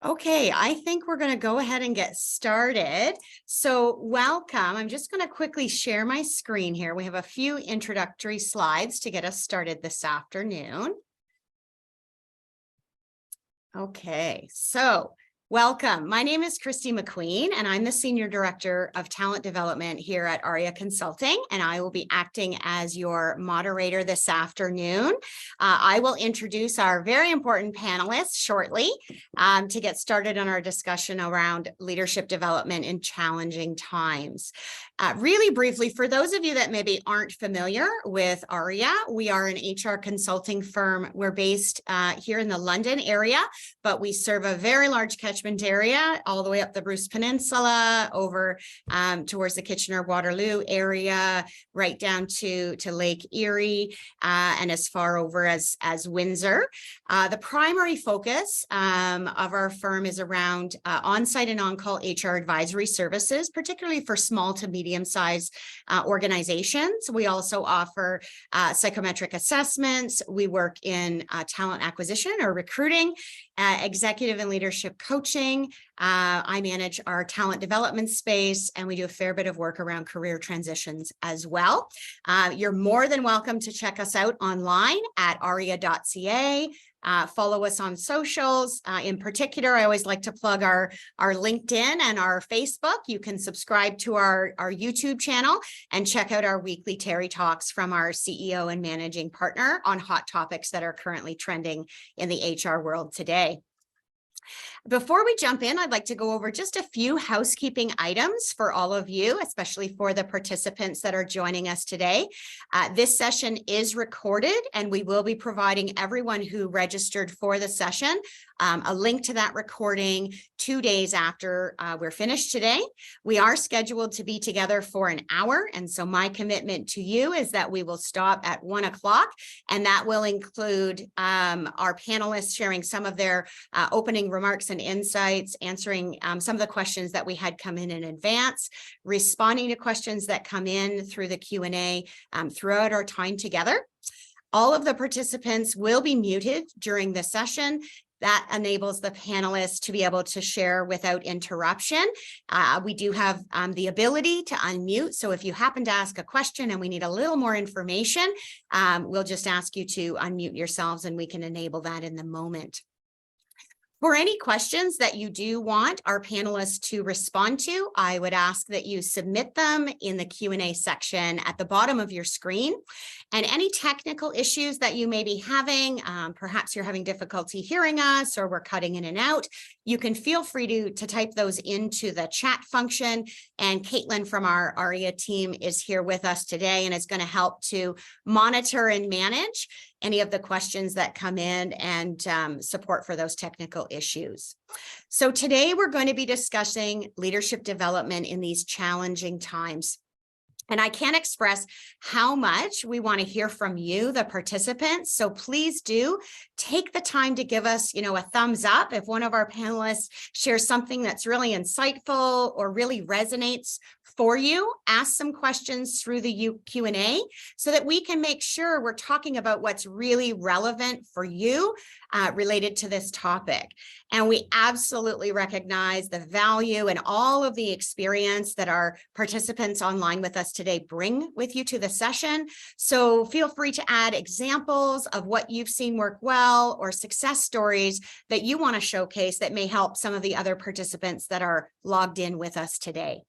Okay, I think we're going to go ahead and get started. So welcome. I'm just going to quickly share my screen here. We have a few introductory slides to get us started this afternoon. Okay, so welcome. My name is Kristy McQueen, and I'm the Senior Director of Talent Development here at Ahria Consulting, and I will be acting as your moderator this afternoon. I will introduce our very important panelists shortly to get started on our discussion around leadership development in challenging times. Really briefly, for those of you that maybe aren't familiar with Ahria, we are an HR consulting firm. We're based here in the London area, but we serve a very large catchment area all the way up the Bruce Peninsula, over towards the Kitchener-Waterloo area, right down to Lake Erie, and as far over as Windsor. The primary focus of our firm is around on-site and on-call HR advisory services, particularly for small to medium-sized organizations. We also offer psychometric assessments. We work in talent acquisition or recruiting, executive and leadership coaching. I manage our talent development space, and we do a fair bit of work around career transitions as well. You're more than welcome to check us out online at ahria.ca. Follow us on socials. In particular, I always like to plug our LinkedIn and our Facebook. You can subscribe to our YouTube channel and check out our weekly Terry Talks from our CEO and managing partner on hot topics that are currently trending in the HR world today. Before we jump in, I'd like to go over just a few housekeeping items for all of you, especially for the participants that are joining us today. This session is recorded, and we will be providing everyone who registered for the session a link to that recording 2 days after we're finished today. We are scheduled to be together for an hour, and so my commitment to you is that we will stop at 1 o'clock, and that will include our panelists sharing some of their opening remarks and insights, answering some of the questions that we had come in advance, responding to questions that come in through the Q&A throughout our time together. All of the participants will be muted during the session. That enables the panelists to be able to share without interruption. We do have the ability to unmute. So if you happen to ask a question and we need a little more information, we'll just ask you to unmute yourselves and we can enable that in the moment. For any questions that you do want our panelists to respond to, I would ask that you submit them in the Q&A section at the bottom of your screen. And any technical issues that you may be having, perhaps you're having difficulty hearing us or we're cutting in and out, you can feel free to type those into the chat function. And Caitlin from our Ahria team is here with us today and is going to help to monitor and manage any of the questions that come in and support for those technical issues. So today we're going to be discussing leadership development in these challenging times. And I can't express how much we want to hear from you, the participants. So please do take the time to give us, a thumbs up if one of our panelists shares something that's really insightful or really resonates for you. Ask some questions through the Q&A so that we can make sure we're talking about what's really relevant for you related to this topic. And we absolutely recognize the value and all of the experience that our participants online with us today bring with you to the session. So feel free to add examples of what you've seen work well or success stories that you want to showcase that may help some of the other participants that are logged in with us today.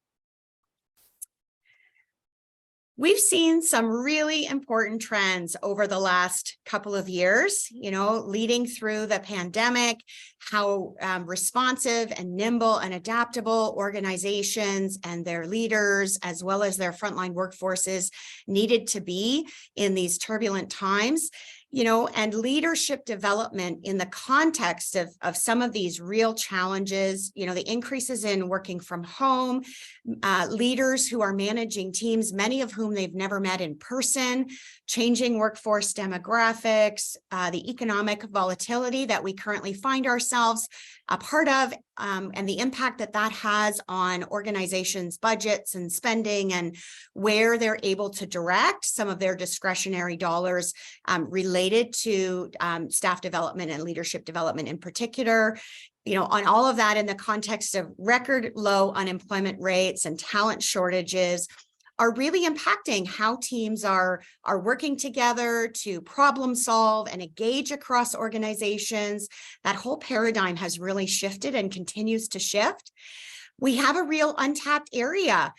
We've seen some really important trends over the last couple of years, leading through the pandemic, how responsive and nimble and adaptable organizations and their leaders, as well as their frontline workforces, needed to be in these turbulent times. And leadership development in the context of some of these real challenges, the increases in working from home, leaders who are managing teams, many of whom they've never met in person, changing workforce demographics, the economic volatility that we currently find ourselves a part of, and the impact that has on organizations' budgets and spending and where they're able to direct some of their discretionary dollars related to staff development and leadership development in particular. on all of that in the context of record low unemployment rates and talent shortages are really impacting how teams are working together to problem solve and engage across organizations. That whole paradigm has really shifted and continues to shift. We have a real untapped area.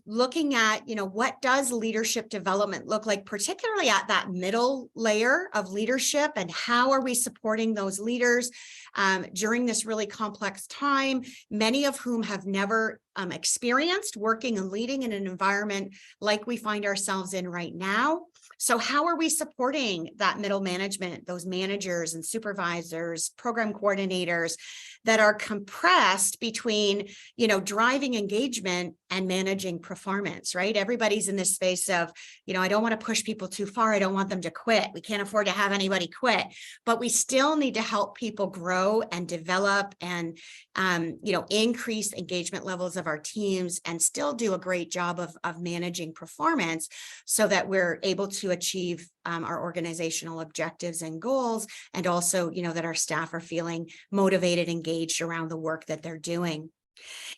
Looking at, what does leadership development look like, particularly at that middle layer of leadership, and how are we supporting those leaders during this really complex time, many of whom have never experienced working and leading in an environment like we find ourselves in right now. So how are we supporting that middle management, those managers and supervisors, program coordinators that are compressed between, driving engagement and managing performance, right? Everybody's in this space of, I don't want to push people too far. I don't want them to quit. We can't afford to have anybody quit, but we still need to help people grow and develop and, increase engagement levels of our teams and still do a great job of managing performance so that we're able to achieve our organizational objectives and goals, and also, that our staff are feeling motivated, engaged around the work that they're doing.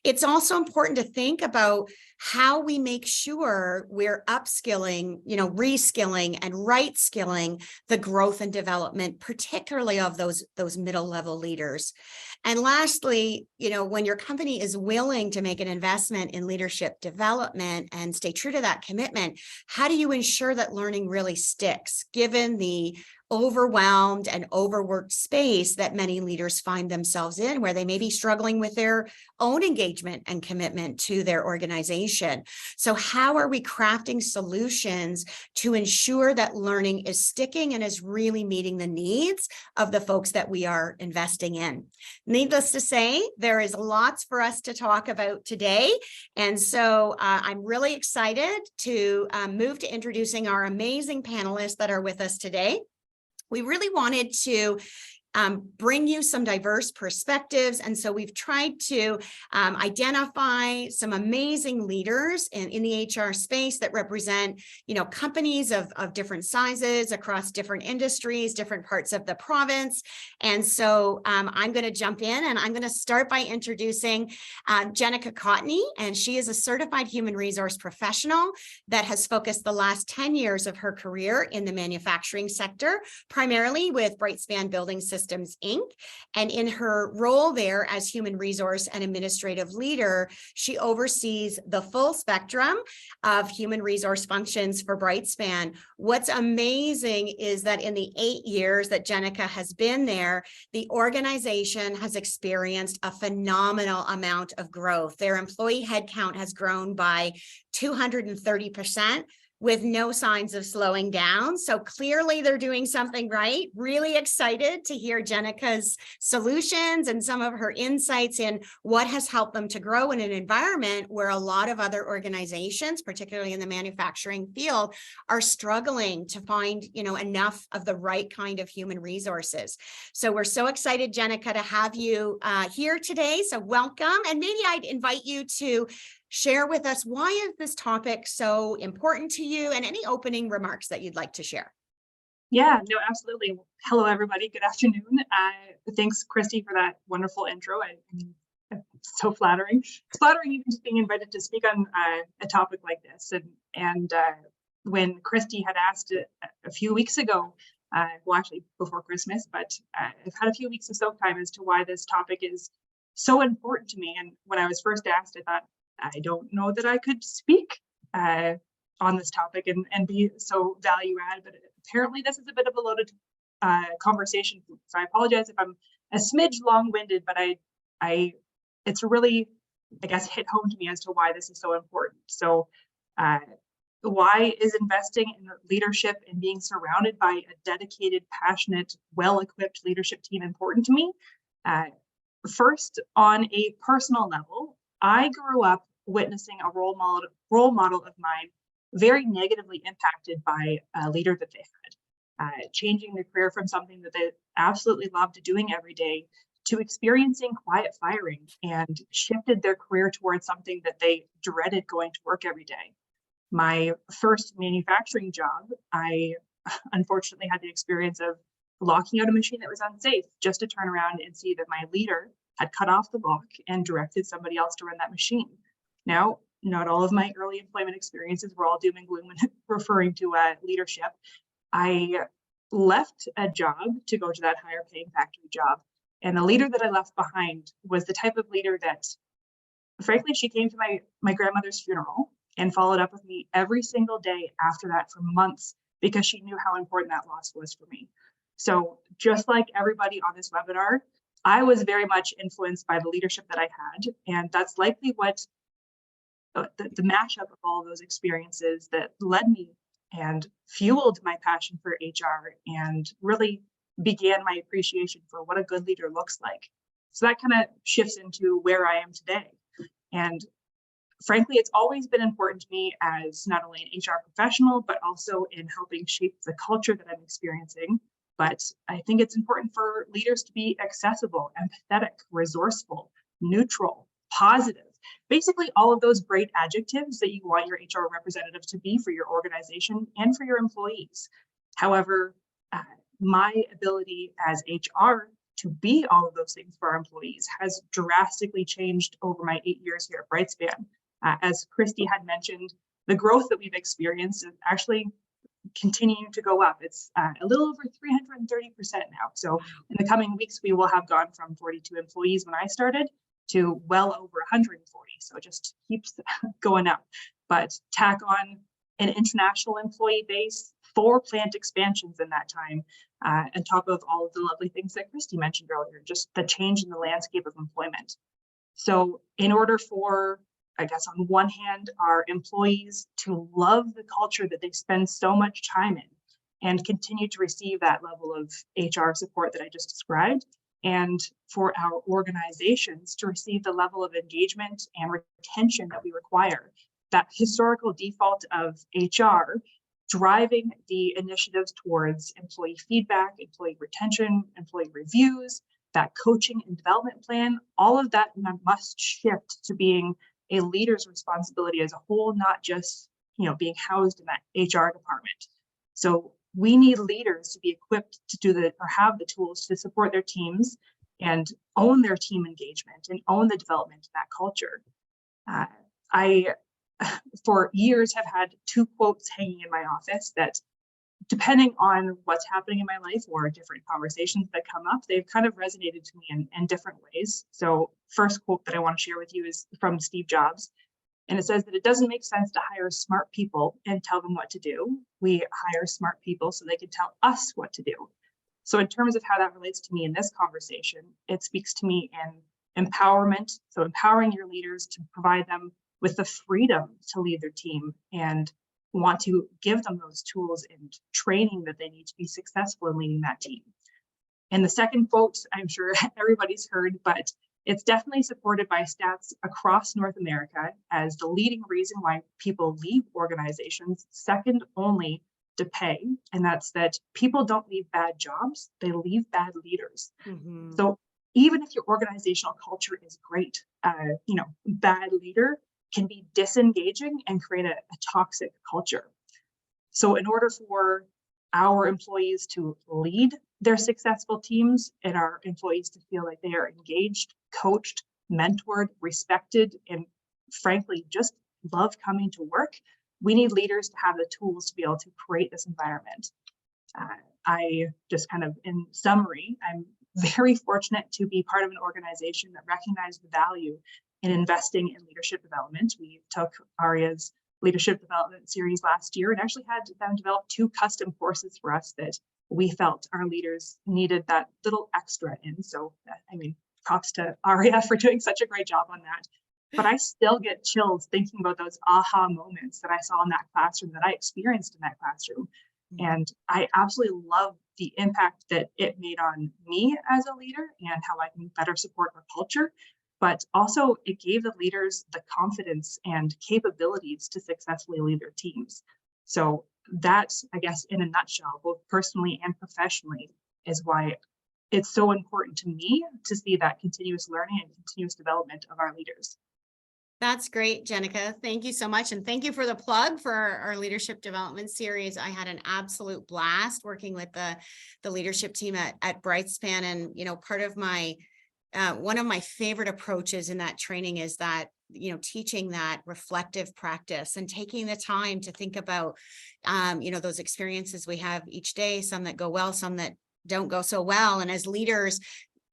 It's also important to think about how we make sure we're upskilling, reskilling and right skilling the growth and development, particularly of those middle level leaders. And lastly, when your company is willing to make an investment in leadership development and stay true to that commitment, how do you ensure that learning really sticks, given the overwhelmed and overworked space that many leaders find themselves in, where they may be struggling with their own engagement and commitment to their organization? So how are we crafting solutions to ensure that learning is sticking and is really meeting the needs of the folks that we are investing in? Needless to say, there is lots for us to talk about today. And so I'm really excited to move to introducing our amazing panelists that are with us today. We really wanted to bring you some diverse perspectives. And so we've tried to identify some amazing leaders in the HR space that represent, companies of different sizes across different industries, different parts of the province. And so I'm going to jump in, and I'm going to start by introducing Jennica Cottenie, and she is a certified human resource professional that has focused the last 10 years of her career in the manufacturing sector, primarily with Britespan Building Systems Inc. And in her role there as human resource and administrative leader, she oversees the full spectrum of human resource functions for Britespan. What's amazing is that in the 8 years that Jennica has been there, the organization has experienced a phenomenal amount of growth. Their employee headcount has grown by 230%. With no signs of slowing down. So clearly they're doing something right. Really excited to hear Jenica's solutions and some of her insights in what has helped them to grow in an environment where a lot of other organizations, particularly in the manufacturing field, are struggling to find, enough of the right kind of human resources. So we're so excited, Jennica, to have you here today. So welcome. And maybe I'd invite you to share with us, why is this topic so important to you, and any opening remarks that you'd like to share? Yeah, no, absolutely. Hello, everybody. Good afternoon. Thanks, Kristy, for that wonderful intro. It's so flattering. It's flattering even just being invited to speak on a topic like this. And when Kristy had asked a few weeks ago, well, actually before Christmas, but I've had a few weeks of soak time as to why this topic is so important to me. And when I was first asked, I thought, I don't know that I could speak on this topic and be so value add, but apparently this is a bit of a loaded conversation. So I apologize if I'm a smidge long-winded, but it's really, I guess, hit home to me as to why this is so important. So why is investing in leadership and being surrounded by a dedicated, passionate, well-equipped leadership team important to me? First, on a personal level, I grew up witnessing a role model of mine very negatively impacted by a leader that they had, changing their career from something that they absolutely loved doing every day to experiencing quiet firing, and shifted their career towards something that they dreaded going to work every day. My first manufacturing job, I unfortunately had the experience of locking out a machine that was unsafe just to turn around and see that my leader had cut off the lock and directed somebody else to run that machine. Now, not all of my early employment experiences were all doom and gloom when referring to leadership. I left a job to go to that higher paying factory job. And the leader that I left behind was the type of leader that, frankly, she came to my grandmother's funeral and followed up with me every single day after that for months, because she knew how important that loss was for me. So just like everybody on this webinar, I was very much influenced by the leadership that I had. And that's likely what the mashup of all of those experiences that led me and fueled my passion for HR and really began my appreciation for what a good leader looks like. So that kind of shifts into where I am today. And frankly, it's always been important to me as not only an HR professional, but also in helping shape the culture that I'm experiencing. But I think it's important for leaders to be accessible, empathetic, resourceful, neutral, positive. Basically, all of those great adjectives that you want your HR representative to be for your organization and for your employees. However, my ability as HR to be all of those things for our employees has drastically changed over my 8 years here at Britespan. As Kristy had mentioned, the growth that we've experienced is actually continuing to go up. It's a little over 330% now. So in the coming weeks, we will have gone from 42 employees when I started to well over 140. So it just keeps going up. But tack on an international employee base, 4 plant expansions in that time, on top of all of the lovely things that Kristy mentioned earlier, just the change in the landscape of employment. So in order for, I guess, on one hand, our employees to love the culture that they spend so much time in and continue to receive that level of HR support that I just described, and for our organizations to receive the level of engagement and retention that we require, that historical default of HR driving the initiatives towards employee feedback, employee retention, employee reviews, that coaching and development plan, all of that must shift to being a leader's responsibility as a whole, not just, being housed in that HR department. So we need leaders to be equipped to do or have the tools to support their teams and own their team engagement and own the development of that culture. I, for years, have had 2 quotes hanging in my office that, depending on what's happening in my life or different conversations that come up, they've kind of resonated to me in different ways. So first quote that I want to share with you is from Steve Jobs. And it says that it doesn't make sense to hire smart people and tell them what to do. We hire smart people so they can tell us what to do. So in terms of how that relates to me in this conversation, it speaks to me in empowerment. So empowering your leaders to provide them with the freedom to lead their team and want to give them those tools and training that they need to be successful in leading that team. And the second quote, I'm sure everybody's heard, but it's definitely supported by stats across North America as the leading reason why people leave organizations, second only to pay. And that's that people don't leave bad jobs, they leave bad leaders. Mm-hmm. So even if your organizational culture is great, bad leader can be disengaging and create a toxic culture. So in order for our employees to lead their successful teams and our employees to feel like they are engaged, coached, mentored, respected, and frankly, just love coming to work, we need leaders to have the tools to be able to create this environment. I just kind of, in summary, I'm very fortunate to be part of an organization that recognized the value in investing in leadership development. We took Ahria's leadership development series last year and actually had them develop 2 custom courses for us that we felt our leaders needed that little extra in. So, props to Ahria for doing such a great job on that. But I still get chills thinking about those aha moments that I saw in that classroom, that I experienced in that classroom. And I absolutely love the impact that it made on me as a leader and how I can better support our culture. But also it gave the leaders the confidence and capabilities to successfully lead their teams. So that's, I guess, in a nutshell, both personally and professionally, is why it's so important to me to see that continuous learning and continuous development of our leaders. That's great, Jennica. Thank you so much. And thank you for the plug for our leadership development series. I had an absolute blast working with the leadership team at Britespan. And, you know, part of my, one of my favorite approaches in that training is that, you know, teaching that reflective practice and taking the time to think about, you know, those experiences we have each day, some that go well, some that don't go so well. And as leaders,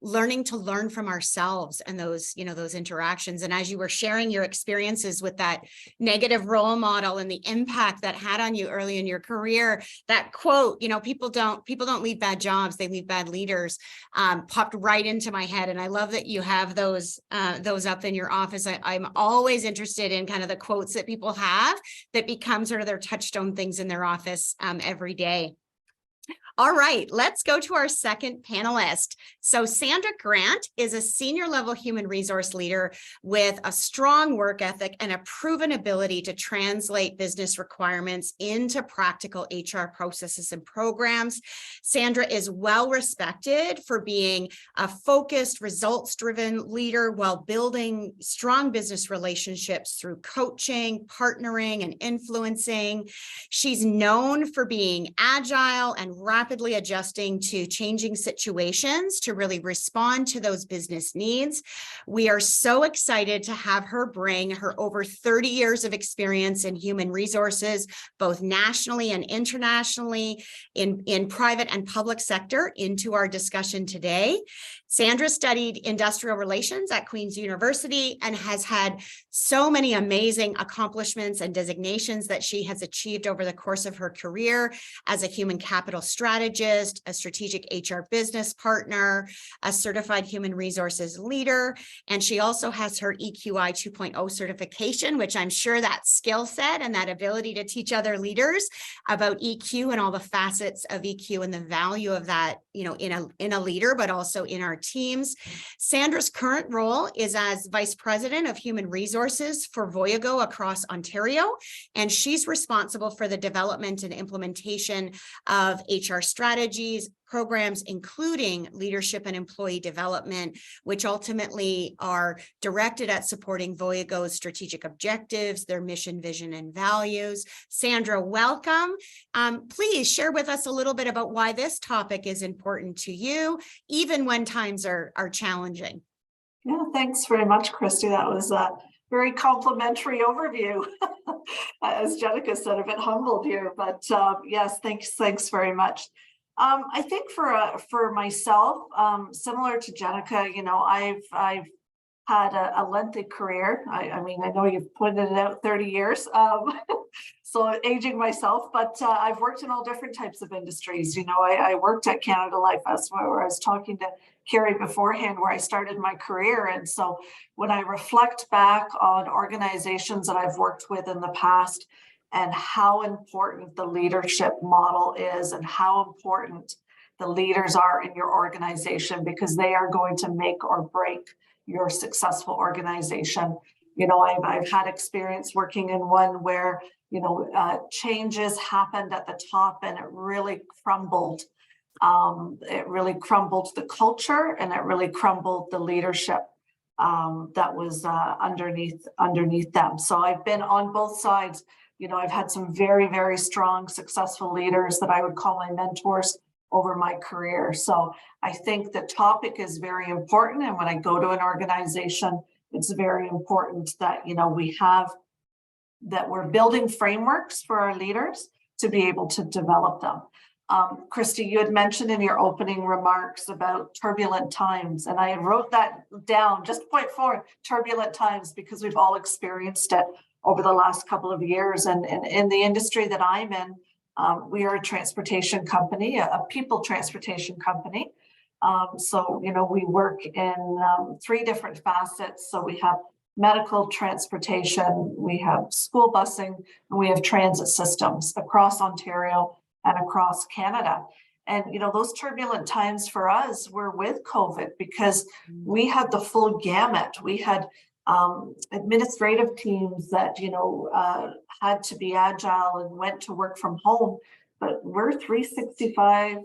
learning to learn from ourselves and those, you know, those interactions. And as you were sharing your experiences with that negative role model and the impact that had on you early in your career, that quote, you know, people don't leave bad jobs, they leave bad leaders, popped right into my head. And I love that you have those up in your office. I'm always interested in kind of the quotes that people have that become sort of their touchstone things in their office every day. All right, let's go to our second panelist. So Sandra Grant is a senior level human resource leader with a strong work ethic and a proven ability to translate business requirements into practical HR processes and programs. Sandra is well respected for being a focused, results-driven leader while building strong business relationships through coaching, partnering, and influencing. She's known for being agile and rapidly adjusting to changing situations to really respond to those business needs. We are so excited to have her bring her over 30 years of experience in human resources, both nationally and internationally, in private and public sector, into our discussion today. Sandra studied industrial relations at Queen's University and has had so many amazing accomplishments and designations that she has achieved over the course of her career as a human capital strategist, a strategic HR business partner, a certified human resources leader, and she also has her EQI 2.0 certification, which I'm sure that skill set and that ability to teach other leaders about EQ and all the facets of EQ and the value of that, you know, in a leader, but also in our teams. Sandra's current role is as Vice President of Human Resources for Voyago across Ontario, and she's responsible for the development and implementation of HR strategies, programs, including leadership and employee development, which ultimately are directed at supporting Voyago's strategic objectives, their mission, vision, and values. Sandra, welcome. Please share with us a little bit about why this topic is important to you, even when times are challenging. Yeah, thanks very much, Kristy. That was a very complimentary overview. As Jennica said, a bit humbled here, but yes, thanks very much. I think for myself, similar to Jennica, you know, I've had a lengthy career. I mean, I know you've pointed it out, 30 years. So aging myself, but I've worked in all different types of industries. You know, I worked at Canada Life. That's where I was talking to Carey beforehand, where I started my career. And so when I reflect back on organizations that I've worked with in the past, and how important the leadership model is and how important the leaders are in your organization, because they are going to make or break your successful organization. You know, I've had experience working in one where, you know, changes happened at the top and it really crumbled. It really crumbled the culture and it really crumbled the leadership that was underneath them. So I've been on both sides. You know, I've had some very, very strong, successful leaders that I would call my mentors over my career. So I think the topic is very important. And when I go to an organization, it's very important that, you know, we're building frameworks for our leaders to be able to develop them. Kristy, you had mentioned in your opening remarks about turbulent times, and I wrote that down, just point forward, turbulent times, because we've all experienced it over the last couple of years. And in the industry that I'm in, we are a transportation company, a people transportation company. So, you know, we work in 3 different facets. So we have medical transportation, we have school busing, and we have transit systems across Ontario and across Canada. And, you know, those turbulent times for us were with COVID, because we had the full gamut. We had administrative teams that, you know, had to be agile and went to work from home, but we're 365,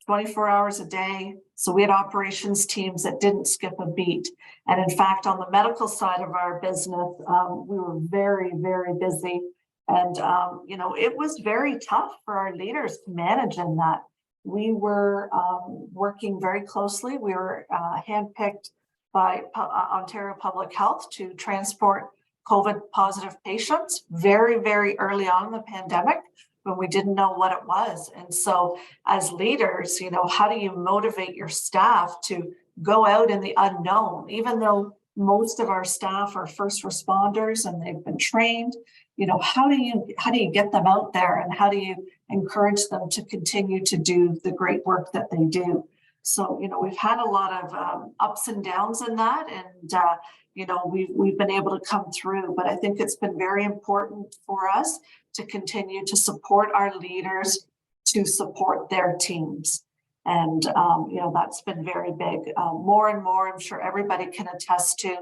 24 hours a day, So we had operations teams that didn't skip a beat. And in fact, on the medical side of our business, we were very, very busy. And, it was very tough for our leaders to manage in that. We were working very closely. We were handpicked by Ontario Public Health to transport COVID positive patients very, very early on in the pandemic when we didn't know what it was. And so as leaders, how do you motivate your staff to go out in the unknown, even though most of our staff are first responders and they've been trained? How do you get them out there, and how do you encourage them to continue to do the great work that they do? So, we've had a lot of ups and downs in that, and we've been able to come through. But I think it's been very important for us to continue to support our leaders, to support their teams. And, that's been very big. More and more, I'm sure everybody can attest to,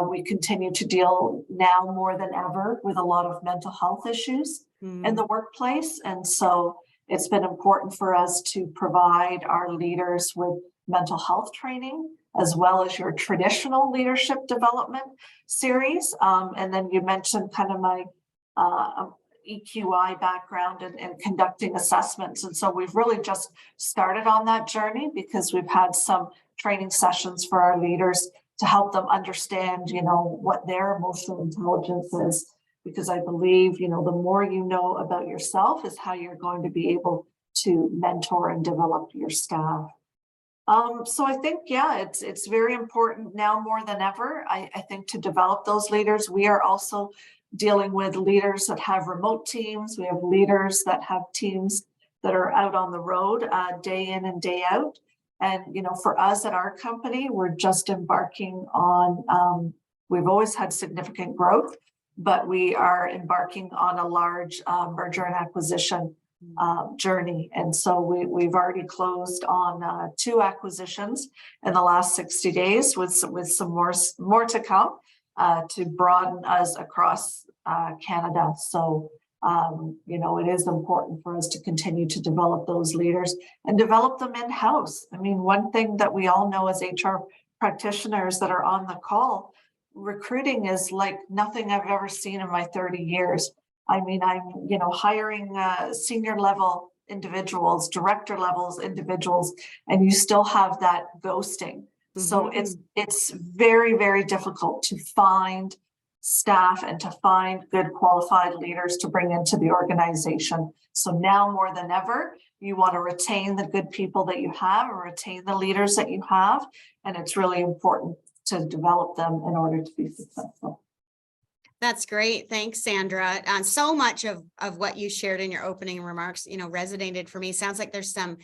we continue to deal now more than ever with a lot of mental health issues in the workplace. And so it's been important for us to provide our leaders with mental health training, as well as your traditional leadership development series. And then you mentioned kind of my EQI background and conducting assessments. And so we've really just started on that journey, because we've had some training sessions for our leaders to help them understand, what their emotional intelligence is. Because I believe, the more you know about yourself is how you're going to be able to mentor and develop your staff. So I think, it's very important now more than ever, I think, to develop those leaders. We are also dealing with leaders that have remote teams. We have leaders that have teams that are out on the road day in and day out. And, for us at our company, we're just embarking on, we've always had significant growth, but we are embarking on a large merger and acquisition journey. And so we've already closed on 2 acquisitions in the last 60 days with some more to come to broaden us across Canada. So, it is important for us to continue to develop those leaders and develop them in-house. I mean, one thing that we all know as HR practitioners that are on the call, recruiting is like nothing I've ever seen in my 30 years. I mean, I'm, hiring senior level individuals, director levels individuals, and you still have that ghosting. So it's very, very difficult to find staff and to find good qualified leaders to bring into the organization. So now more than ever, you want to retain the good people that you have and retain the leaders that you have. And it's really important to develop them in order to be successful. That's great. Thanks, Sandra. So much of what you shared in your opening remarks, resonated for me. Sounds like there's some,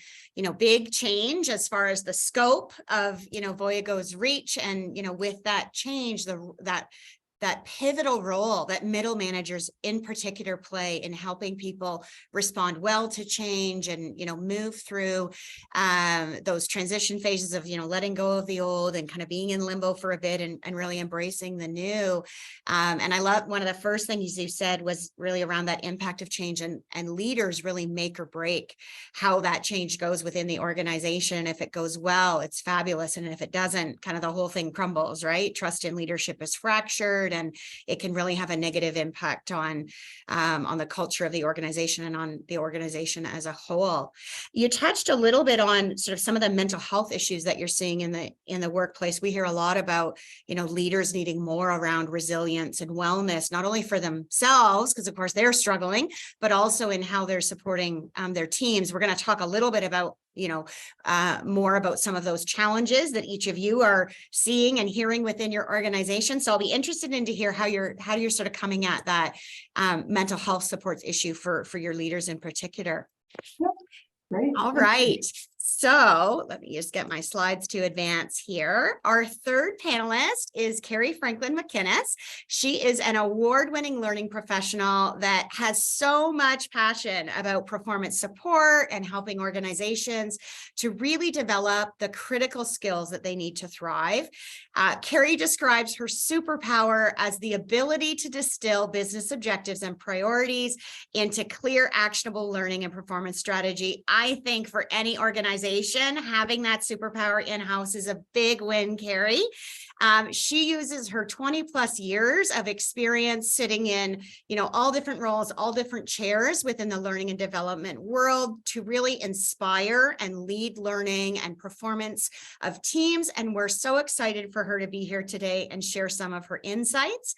big change as far as the scope of, Voyago's reach. And, with that change, that pivotal role that middle managers in particular play in helping people respond well to change and, move through those transition phases of, letting go of the old and kind of being in limbo for a bit and really embracing the new. And I love one of the first things you said was really around that impact of change, and leaders really make or break how that change goes within the organization. If it goes well, it's fabulous. And if it doesn't, kind of the whole thing crumbles, right? Trust in leadership is fractured, and it can really have a negative impact on the culture of the organization and on the organization as a whole. You touched a little bit on sort of some of the mental health issues that you're seeing in the workplace. We hear a lot about, leaders needing more around resilience and wellness, not only for themselves, because of course they're struggling, but also in how they're supporting their teams. We're going to talk a little bit about more about some of those challenges that each of you are seeing and hearing within your organization. So I'll be interested in to hear how you're sort of coming at that mental health supports issue for your leaders in particular. Yep. Great. All right. So let me just get my slides to advance here. Our third panelist is Carey Franklin-McInnes. She is an award-winning learning professional that has so much passion about performance support and helping organizations to really develop the critical skills that they need to thrive. Carey describes her superpower as the ability to distill business objectives and priorities into clear, actionable learning and performance strategy. I think for any organization organization. Having that superpower in-house is a big win, Carey. She uses her 20 plus years of experience sitting in, all different roles, all different chairs within the learning and development world to really inspire and lead learning and performance of teams. And we're so excited for her to be here today and share some of her insights.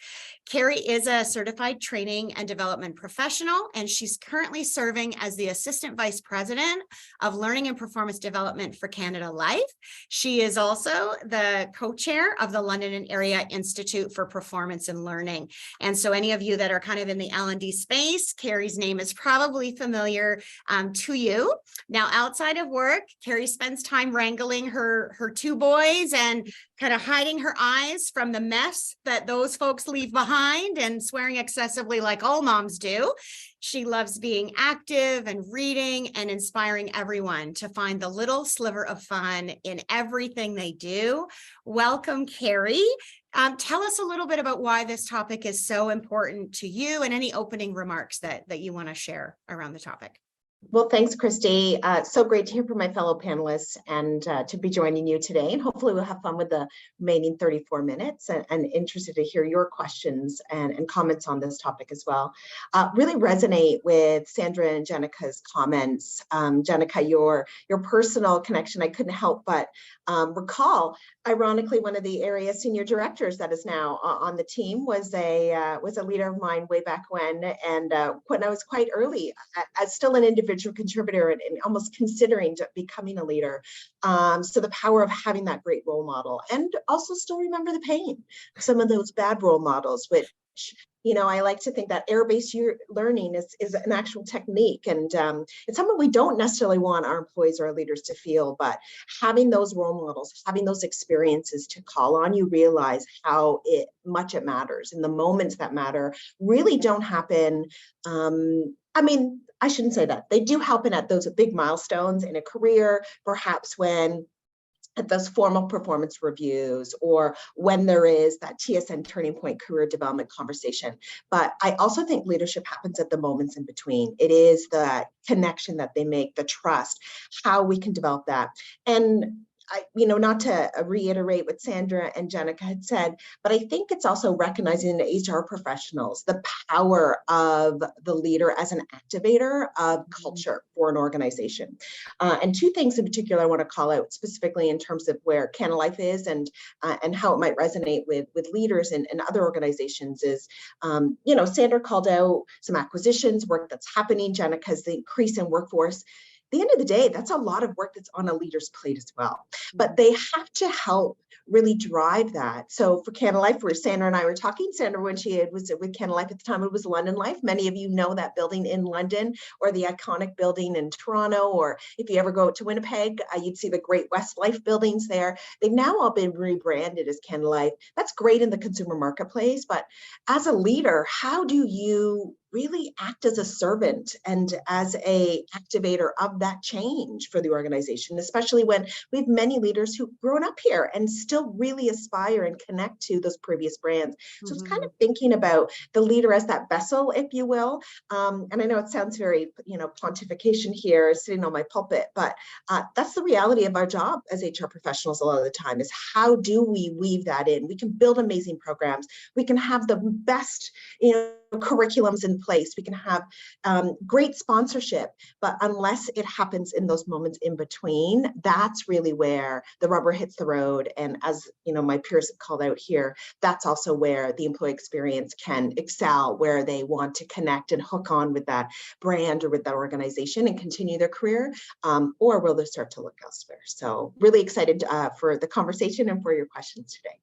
Carey is a certified training and development professional, and she's currently serving as the Assistant Vice President of Learning and Performance Development for Canada Life. She is also the co-chair of the London and Area Institute for Performance and Learning. And so any of you that are kind of in the L&D space, Carey's name is probably familiar to you. Now, outside of work, Carey spends time wrangling her two boys and kind of hiding her eyes from the mess that those folks leave behind and swearing excessively like all moms do. She loves being active and reading and inspiring everyone to find the little sliver of fun in everything they do. Welcome, Carey. Tell us a little bit about why this topic is so important to you and any opening remarks that you want to share around the topic. Well, thanks, Kristy. So great to hear from my fellow panelists and to be joining you today. And hopefully we'll have fun with the remaining 34 minutes and interested to hear your questions and comments on this topic as well. Really resonate with Sandra and Jenica's comments. Jennica, your personal connection, I couldn't help but recall, ironically, one of the area senior directors that is now on the team was a leader of mine way back when I was quite early, as still an individual contributor and almost considering becoming a leader. So the power of having that great role model, and also still remember the pain, some of those bad role models, which, I like to think that error-based learning is an actual technique, and it's something we don't necessarily want our employees or our leaders to feel, but having those role models, having those experiences to call on, you realize how much it matters. And the moments that matter really don't happen. I shouldn't say that. They do happen at those big milestones in a career, perhaps when at those formal performance reviews or when there is that TSN turning point career development conversation. But I also think leadership happens at the moments in between. It is the connection that they make, the trust, how we can develop that. And not to reiterate what Sandra and Jennica had said, but I think it's also recognizing the HR professionals, the power of the leader as an activator of culture for an organization. And two things in particular I want to call out specifically in terms of where Canada Life is and how it might resonate with leaders and other organizations is, Sandra called out some acquisitions, work that's happening. Jenica's the increase in workforce. At the end of the day, that's a lot of work that's on a leader's plate as well. But they have to help really drive that. So for Canada Life, where Sandra and I were talking, Sandra, when she was with Canada Life at the time, it was London Life. Many of you know that building in London or the iconic building in Toronto, or if you ever go to Winnipeg, you'd see the Great West Life buildings there. They've now all been rebranded as Canada Life. That's great in the consumer marketplace, but as a leader, how do you really act as a servant and as a activator of that change for the organization, especially when we have many leaders who've grown up here and still really aspire and connect to those previous brands. So it's kind of thinking about the leader as that vessel, if you will. And I know it sounds very, pontification here sitting on my pulpit, but that's the reality of our job as HR professionals a lot of the time is how do we weave that in? We can build amazing programs. We can have the best, curriculums in place. We can have great sponsorship, but unless it happens in those moments in between, that's really where the rubber hits the road. And as my peers have called out here, that's also where the employee experience can excel, where they want to connect and hook on with that brand or with that organization and continue their career, or will they start to look elsewhere? So really excited for the conversation and for your questions today.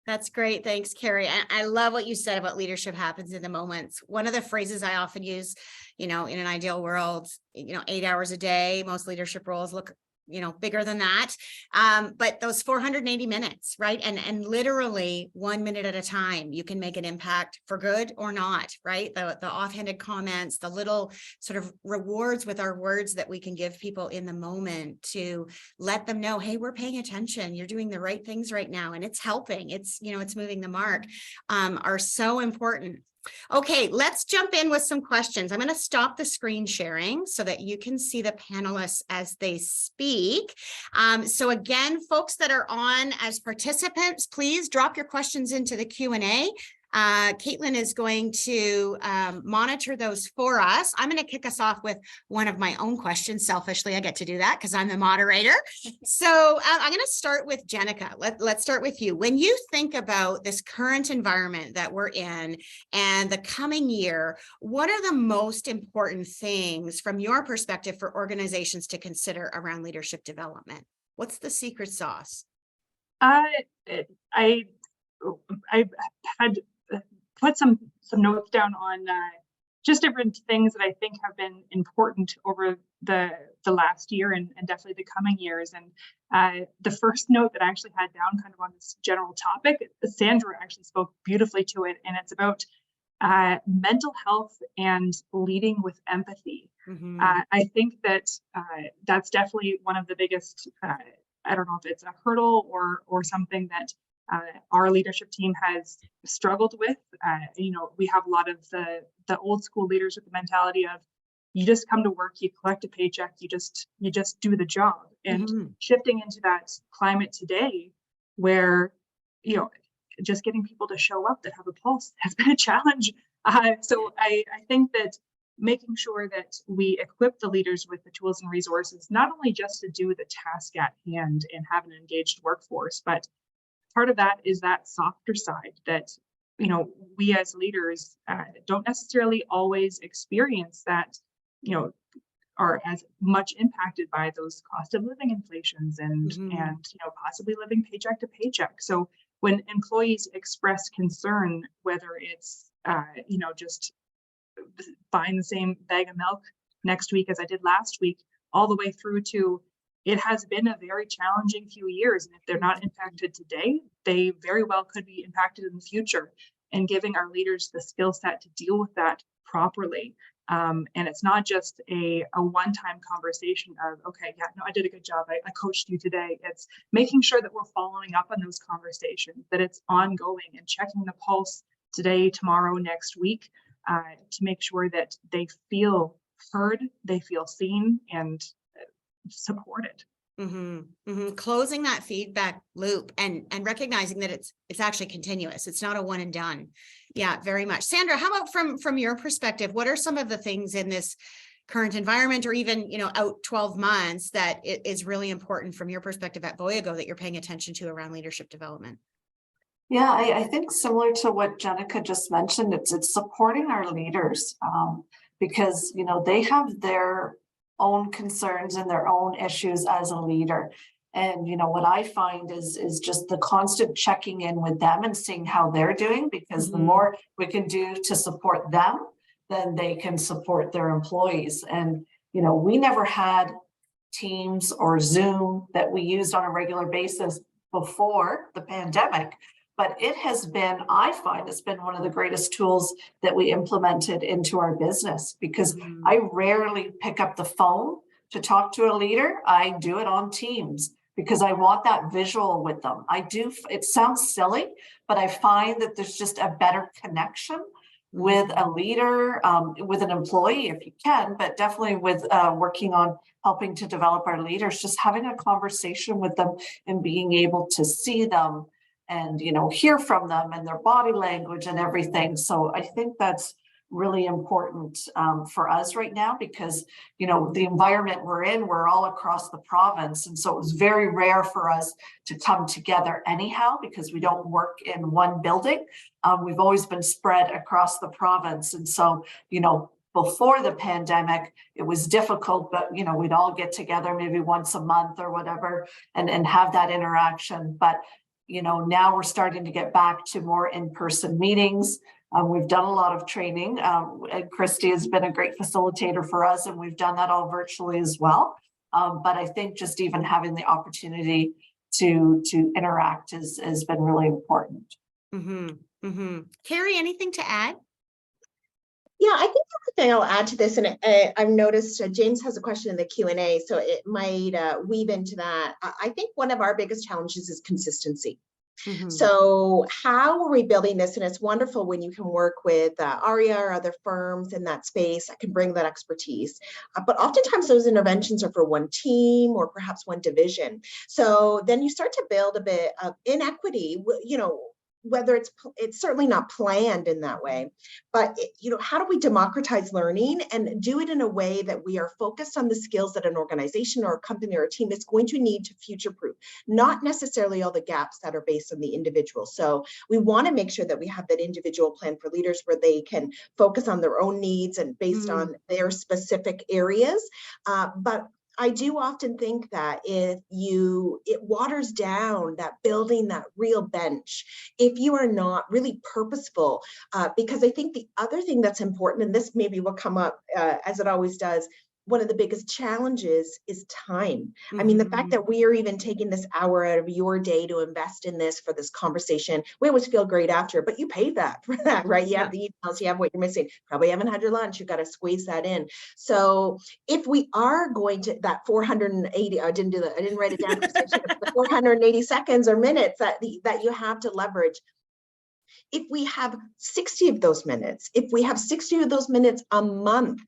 That's great. Thanks, Carey. I love what you said about leadership happens in the moments. One of the phrases I often use, in an ideal world, 8 hours a day, most leadership roles look bigger than that. But those 480 minutes, right? And literally 1 minute at a time, you can make an impact for good or not, right? The offhanded comments, the little sort of rewards with our words that we can give people in the moment to let them know, hey, we're paying attention. You're doing the right things right now. And it's helping. It's, it's moving the mark, are so important Okay, let's jump in with some questions. I'm going to stop the screen sharing so that you can see the panelists as they speak. So again, folks that are on as participants, please drop your questions into the Q&A. Caitlin is going to monitor those for us. I'm going to kick us off with one of my own questions. Selfishly, I get to do that because I'm the moderator. So I'm going to start with Jennica. Let's start with you. When you think about this current environment that we're in and the coming year, what are the most important things from your perspective for organizations to consider around leadership development? What's the secret sauce? I had put some notes down on just different things that I think have been important over the last year and definitely the coming years. And the first note that I actually had down kind of on this general topic, Sandra actually spoke beautifully to it, and it's about mental health and leading with empathy. Mm-hmm. I think that that's definitely one of the biggest, I don't know if it's a hurdle or something that our leadership team has struggled with. You know, we have a lot of the old school leaders with the mentality of you just come to work, you collect a paycheck, you just do the job. And shifting into that climate today, where you know, just getting people to show up that have a pulse has been a challenge. So I think that making sure that we equip the leaders with the tools and resources, not only just to do the task at hand and have an engaged workforce, but part of that is that softer side that, you know, we as leaders don't necessarily always experience, that, you know, are as much impacted by those cost of living inflations and you know, possibly living paycheck to paycheck. So when employees express concern, whether it's you know, just buying the same bag of milk next week as I did last week, all the way through to it has been a very challenging few years. And if they're not impacted today, they very well could be impacted in the future, and giving our leaders the skill set to deal with that properly. And it's not just a one-time conversation of, okay, yeah, no, I did a good job, I coached you today. It's making sure that we're following up on those conversations, that it's ongoing and checking the pulse today, tomorrow, next week, to make sure that they feel heard, they feel seen and supported. Closing that feedback loop and recognizing that it's actually continuous. It's not a one and done. Yeah, very much. Sandra, how about from your perspective, what are some of the things in this current environment, or even, you know, out 12 months, that it is really important from your perspective at Voyago that you're paying attention to around leadership development? Yeah, I think similar to what Jennica just mentioned, it's supporting our leaders, because, you know, they have their own concerns and their own issues as a leader. And, you know, what I find is just the constant checking in with them and seeing how they're doing, because the more we can do to support them, then they can support their employees. And, you know, we never had Teams or Zoom that we used on a regular basis before the pandemic. But it has been, I find it's been one of the greatest tools that we implemented into our business, because I rarely pick up the phone to talk to a leader. I do it on Teams because I want that visual with them. I do, it sounds silly, but I find that there's just a better connection with a leader, with an employee if you can, but definitely with working on helping to develop our leaders, just having a conversation with them and being able to see them and, you know, hear from them and their body language and everything. So I think that's really important for us right now, because, you know, the environment we're in, we're all across the province. And so it was very rare for us to come together anyhow, because we don't work in one building. We've always been spread across the province. And so, you know, before the pandemic, it was difficult, but, you know, we'd all get together maybe once a month or whatever and have that interaction. But you know, now we're starting to get back to more in-person meetings. We've done a lot of training. And Kristy has been a great facilitator for us, and we've done that all virtually as well. But I think just even having the opportunity to interact has been really important. Carey, anything to add? Yeah, I think the thing I'll add to this, and I've noticed James has a question in the Q&A, so it might weave into that. I think one of our biggest challenges is consistency. Mhm. So how are we building this? And it's wonderful when you can work with Ahria or other firms in that space that can bring that expertise. But oftentimes those interventions are for one team or perhaps one division. So then you start to build a bit of inequity, you know, whether it's certainly not planned in that way, but you know, how do we democratize learning and do it in a way that we are focused on the skills that an organization or a company or a team is going to need to future-proof, not necessarily all the gaps that are based on the individual. So we want to make sure that we have that individual plan for leaders where they can focus on their own needs and based on their specific areas. But I do often think that it waters down that building that real bench if you are not really purposeful, because I think the other thing that's important, and this maybe will come up as it always does, one of the biggest challenges is time. I mean, the fact that we are even taking this hour out of your day to invest in this for this conversation, we always feel great after, but you paid that for that, right? You have the emails, you have what you're missing, probably haven't had your lunch, you've got to squeeze that in. So if we are going to that 480, I didn't write it down, the 480 seconds or minutes that you have to leverage. If we have 60 of those minutes, if we have 60 of those minutes a month,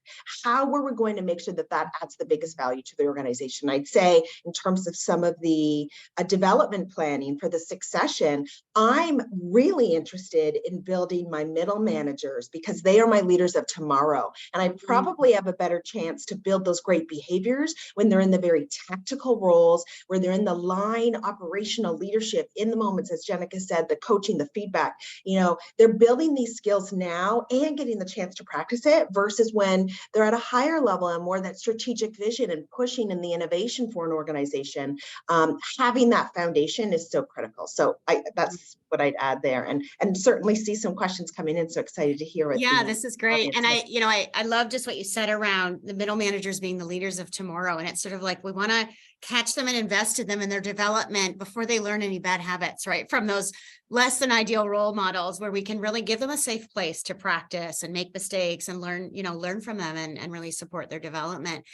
how are we going to make sure that that adds the biggest value to the organization? I'd say in terms of some of the development planning for the succession, I'm really interested in building my middle managers because they are my leaders of tomorrow. And I probably have a better chance to build those great behaviors when they're in the very tactical roles, where they're in the line operational leadership in the moments, as Jennica said, the coaching, the feedback. You know, they're building these skills now and getting the chance to practice it versus when they're at a higher level and more that strategic vision and pushing in the innovation for an organization. Having that foundation is so critical. So that's what I'd add there, and certainly see some questions coming in. So excited to hear it. Yeah, this is great. And I love just what you said around the middle managers being the leaders of tomorrow. And it's sort of like, we want to catch them and invest in them in their development before they learn any bad habits, right? From those less than ideal role models where we can really give them a safe place to practice and make mistakes and learn from them and really support their development.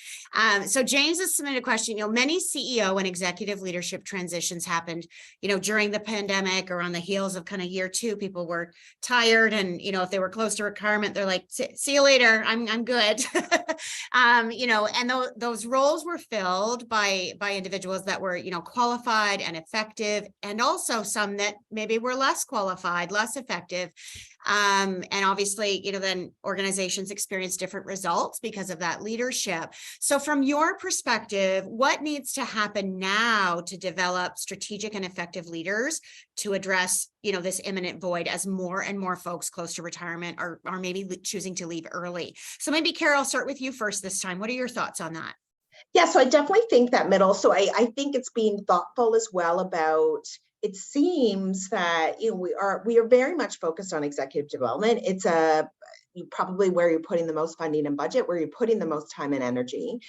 So James has submitted a question. Many CEO and executive leadership transitions happened, during the pandemic or on the heels of kind of year two. People were tired and, if they were close to retirement, they're like, see you later. I'm good. And those roles were filled by individuals that were, qualified and effective, and also some that maybe were less qualified, less effective. And obviously, then organizations experience different results because of that leadership. So from your perspective, what needs to happen now to develop strategic and effective leaders to address, this imminent void as more and more folks close to retirement are maybe choosing to leave early? So maybe Carol, I'll start with you first this time. What are your thoughts on that? Yeah, so I definitely think that middle. So I think it's being thoughtful as well about, it seems that we are very much focused on executive development. It's probably where you're putting the most funding and budget, where you're putting the most time and energy,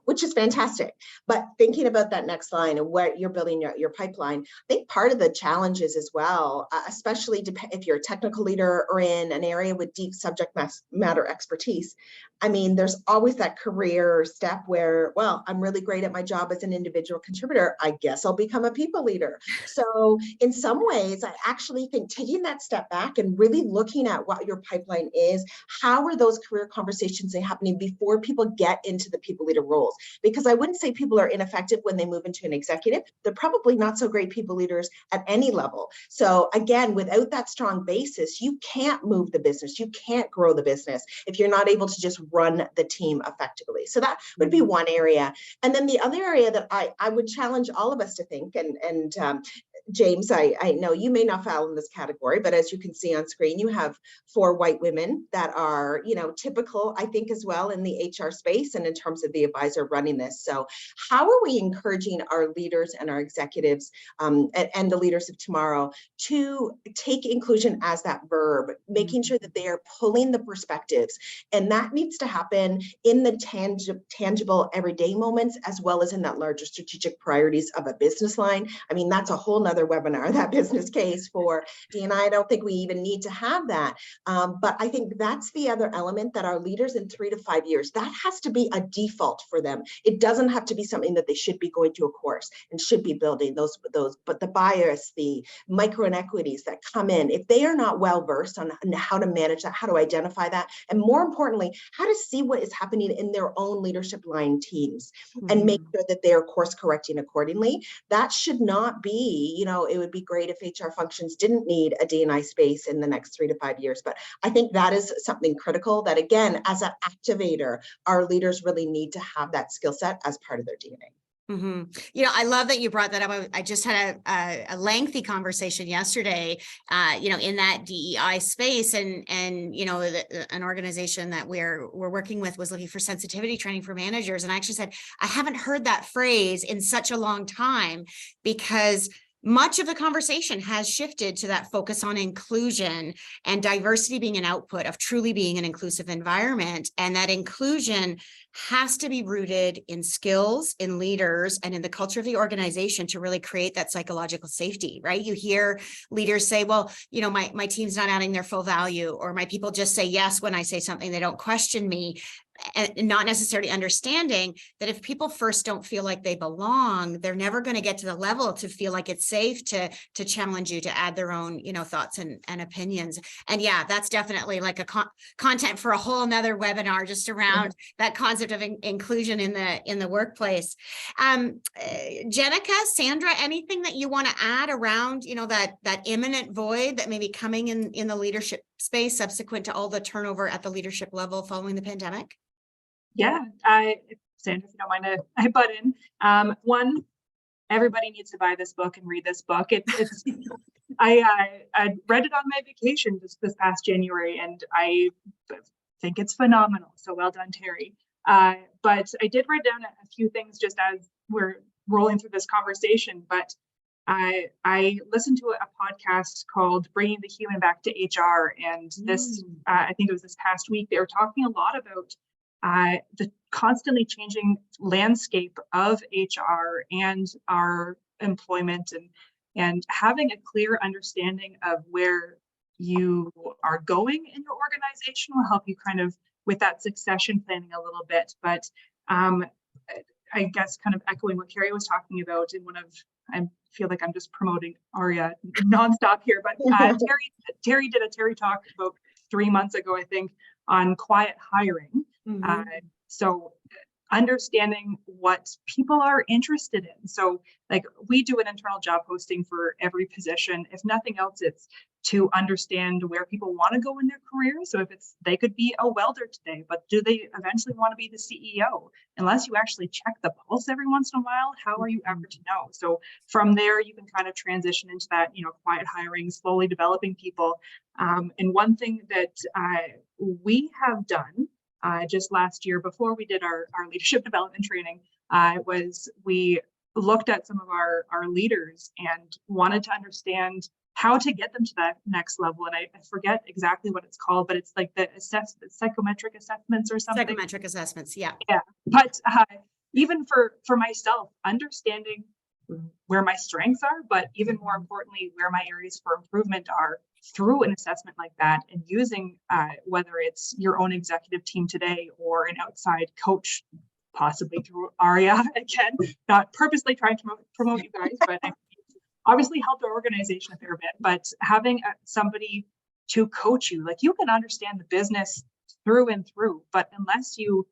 which is fantastic. But thinking about that next line and where you're building your pipeline, I think part of the challenges as well, especially if you're a technical leader or in an area with deep subject matter expertise. I mean, there's always that career step where, well, I'm really great at my job as an individual contributor. I guess I'll become a people leader. So in some ways, I actually think taking that step back and really looking at what your pipeline is, how are those career conversations happening before people get into the people leader roles? Because I wouldn't say people are ineffective when they move into an executive. They're probably not so great people leaders at any level. So again, without that strong basis, you can't move the business. You can't grow the business if you're not able to just run the team effectively. So that would be one area. And then the other area that I would challenge all of us to think, and James, I know you may not fall in this category, but as you can see on screen, you have 4 white women that are, typical, I think, as well in the HR space and in terms of the advisor running this. So how are we encouraging our leaders and our executives and the leaders of tomorrow to take inclusion as that verb, making sure that they are pulling the perspectives? And that needs to happen in the tangible everyday moments, as well as in that larger strategic priorities of a business line. I mean, that's a whole nother another webinar, that business case for D&I. I don't think we even need to have that. But I think that's the other element, that our leaders in 3 to 5 years, that has to be a default for them. It doesn't have to be something that they should be going to a course and should be building those, but the bias, the micro inequities that come in, if they are not well versed on how to manage that, how to identify that, and more importantly, how to see what is happening in their own leadership line teams and make sure that they are course correcting accordingly. That should not be, you know, it would be great if HR functions didn't need a D&I space in the next 3 to 5 years, but I think that is something critical that, again, as an activator, our leaders really need to have that skill set as part of their DNA. You know, I love that you brought that up. I just had a lengthy conversation yesterday, you know, in that DEI space, and you know, an organization that we're working with was looking for sensitivity training for managers, and I actually said, I haven't heard that phrase in such a long time, because much of the conversation has shifted to that focus on inclusion and diversity being an output of truly being an inclusive environment. And that inclusion has to be rooted in skills, in leaders, and in the culture of the organization to really create that psychological safety, right? You hear leaders say, well, you know, my team's not adding their full value, or my people just say yes when I say something, they don't question me. And not necessarily understanding that if people first don't feel like they belong, they're never going to get to the level to feel like it's safe to challenge you, to add their own, you know, thoughts and opinions. And yeah, that's definitely like a content for a whole nother webinar just around that concept of inclusion in the workplace. Jennica, Sandra, anything that you want to add around, you know, that imminent void that may be coming in the leadership space subsequent to all the turnover at the leadership level following the pandemic? Yeah, Sandra, if you don't mind, I butt in. One, everybody needs to buy this book and read this book. It's I read it on my vacation just this past January, and I think it's phenomenal. So well done, Terry. But I did write down a few things just as we're rolling through this conversation. But I listened to a podcast called Bringing the Human Back to HR, and this I think it was this past week. They were talking a lot about the constantly changing landscape of HR and our employment, and having a clear understanding of where you are going in your organization will help you kind of with that succession planning a little bit. But I guess kind of echoing what Carey was talking about in one of, I feel like I'm just promoting Ahria nonstop here, but Terry did a Terry talk about 3 months ago, I think, on quiet hiring. So understanding what people are interested in. So like we do an internal job posting for every position. If nothing else, it's to understand where people want to go in their career. So if it's, they could be a welder today, but do they eventually want to be the CEO? Unless you actually check the pulse every once in a while, how are you ever to know? So from there, you can kind of transition into that, you know, quiet hiring, slowly developing people. And one thing that we have done just last year, before we did our leadership development training, was we looked at some of our leaders and wanted to understand how to get them to that next level. And I forget exactly what it's called, but it's like the psychometric assessments or something. Psychometric assessments, yeah. Yeah, but even for myself, understanding where my strengths are, but even more importantly, where my areas for improvement are through an assessment like that, and using whether it's your own executive team today or an outside coach, possibly through Ahria, again, not purposely trying to promote you guys, but I obviously helped our organization a fair bit, but having somebody to coach you, like you can understand the business through and through, but unless you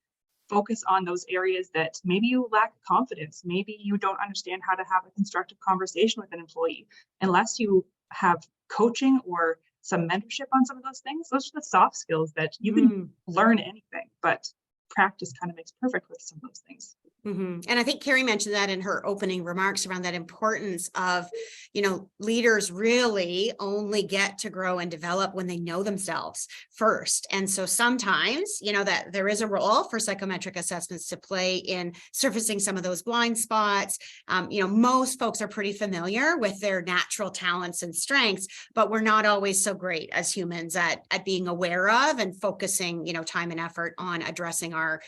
focus on those areas that maybe you lack confidence, maybe you don't understand how to have a constructive conversation with an employee, unless you have coaching or some mentorship on some of those things, those are the soft skills that you can learn anything, but practice kind of makes perfect with some of those things. And I think Carey mentioned that in her opening remarks around that importance of, you know, leaders really only get to grow and develop when they know themselves first. And so sometimes, you know, that there is a role for psychometric assessments to play in surfacing some of those blind spots. You know, most folks are pretty familiar with their natural talents and strengths, but we're not always so great as humans at being aware of and focusing, you know, time and effort on addressing our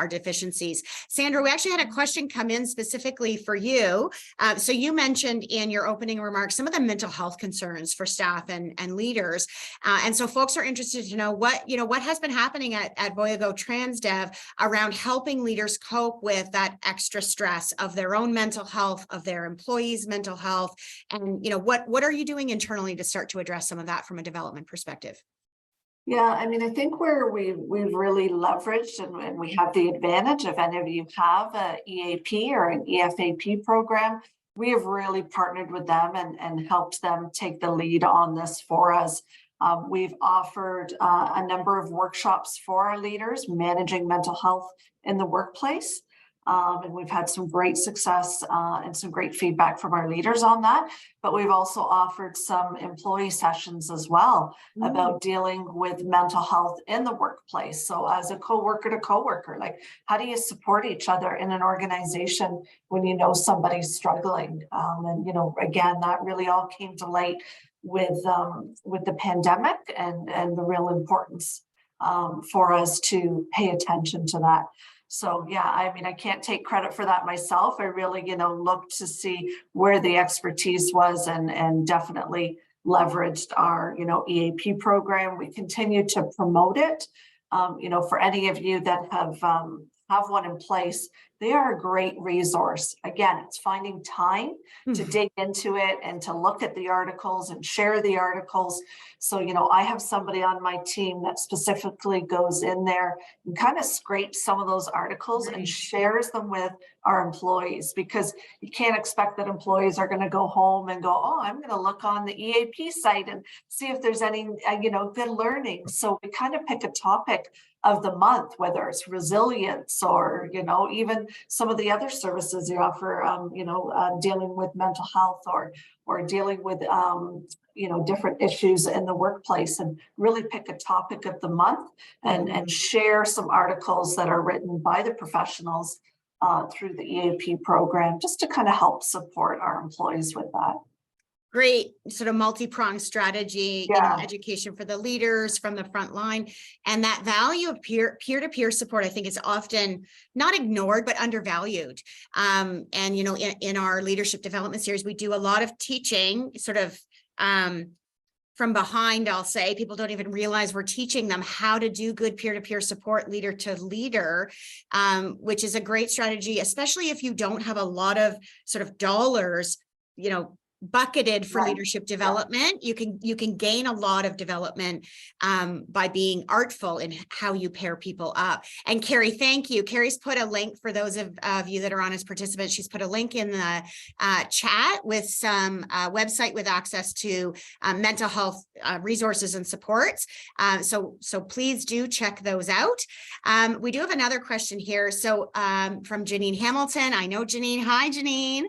deficiencies. Sandra, we actually had a question come in specifically for you. So you mentioned in your opening remarks some of the mental health concerns for staff and leaders. And so folks are interested to know what has been happening at Voyago Transdev around helping leaders cope with that extra stress of their own mental health, of their employees' mental health. And, what are you doing internally to start to address some of that from a development perspective? Yeah, I mean, I think where we've really leveraged and we have the advantage, if any of you have a EAP or an EFAP program, we have really partnered with them and helped them take the lead on this for us. We've offered a number of workshops for our leaders managing mental health in the workplace. And we've had some great success and some great feedback from our leaders on that. But we've also offered some employee sessions as well about dealing with mental health in the workplace. So as a coworker to coworker, like how do you support each other in an organization when you know somebody's struggling? And again, that really all came to light with the pandemic and the real importance for us to pay attention to that. So yeah, I mean, I can't take credit for that myself. I really, looked to see where the expertise was and definitely leveraged our, EAP program. We continue to promote it. For any of you that have one in place, they are a great resource. Again, it's finding time to dig into it and to look at the articles and share the articles. So, I have somebody on my team that specifically goes in there and kind of scrapes some of those articles and shares them with our employees, because you can't expect that employees are going to go home and go, oh, I'm going to look on the EAP site and see if there's any, good learning. So we kind of pick a topic of the month, whether it's resilience or, even some of the other services you offer, dealing with mental health or dealing with, different issues in the workplace, and really pick a topic of the month and share some articles that are written by the professionals through the EAP program, just to kind of help support our employees with that. Great sort of multi-pronged strategy, education for the leaders from the front line, and that value of peer-to-peer support, I think, is often not ignored, but undervalued. And, in our leadership development series, we do a lot of teaching sort of from behind, I'll say. People don't even realize we're teaching them how to do good peer-to-peer support, leader to leader, which is a great strategy, especially if you don't have a lot of sort of dollars, bucketed for leadership development. You can gain a lot of development by being artful in how you pair people up. And Carey, thank you. Carey's put a link for those of you that are on as participants. She's put a link in the chat with some website with access to mental health resources and supports. So please do check those out. We do have another question here. So from Janine Hamilton. I know Janine. Hi, Janine.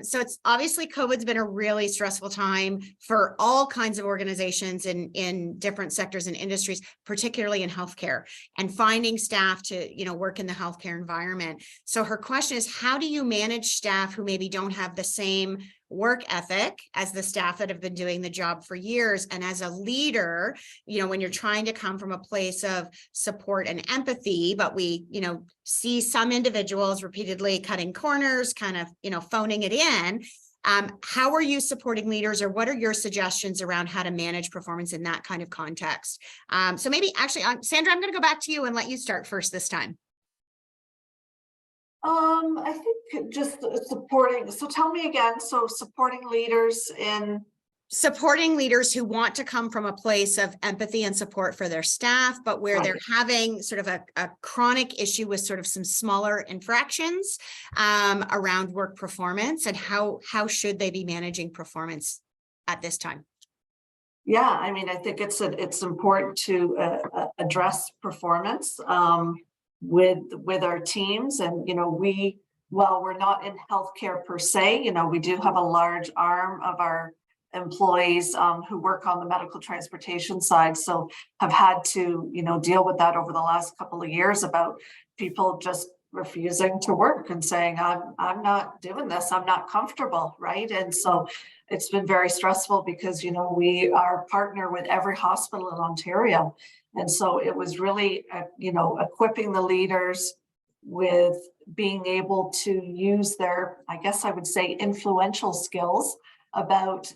So it's obviously COVID's been a really stressful time for all kinds of organizations in different sectors and industries, particularly in healthcare, and finding staff to, work in the healthcare environment. So her question is, how do you manage staff who maybe don't have the same work ethic as the staff that have been doing the job for years? And as a leader, when you're trying to come from a place of support and empathy, but we, see some individuals repeatedly cutting corners, kind of, phoning it in. How are you supporting leaders, or what are your suggestions around how to manage performance in that kind of context? So maybe actually, Sandra, I'm going to go back to you and let you start first this time. I think just supporting. So tell me again. So supporting leaders who want to come from a place of empathy and support for their staff, but where they're having sort of a chronic issue with sort of some smaller infractions around work performance, and how should they be managing performance at this time? Yeah, I mean, I think it's important to address performance with our teams, and while we're not in healthcare per se, we do have a large arm of our employees who work on the medical transportation side, so have had to deal with that over the last couple of years about people just refusing to work and saying, I'm not doing this, I'm not comfortable, right? And so it's been very stressful because we are partner with every hospital in Ontario, and so it was really equipping the leaders with being able to use their, I guess I would say, influential skills about,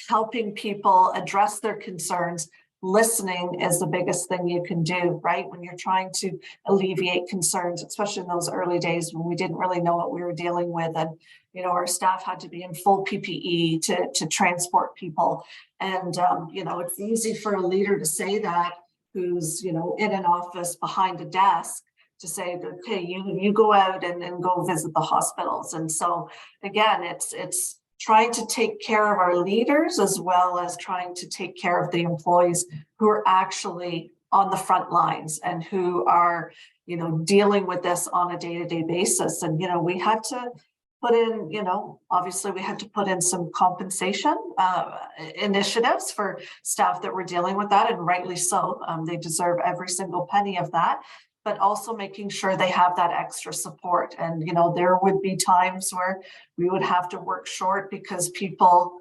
helping people address their concerns. Listening is the biggest thing you can do, right? When you're trying to alleviate concerns, especially in those early days when we didn't really know what we were dealing with. And, our staff had to be in full PPE to transport people. And, it's easy for a leader to say that who's, in an office behind a desk, to say, okay, you go out and go visit the hospitals. And so again, it's trying to take care of our leaders as well as trying to take care of the employees who are actually on the front lines and who are, dealing with this on a day-to-day basis. And, we had to put in, obviously we had to put in some compensation initiatives for staff that were dealing with that, and rightly so. They deserve every single penny of that, but also making sure they have that extra support. And, there would be times where we would have to work short because people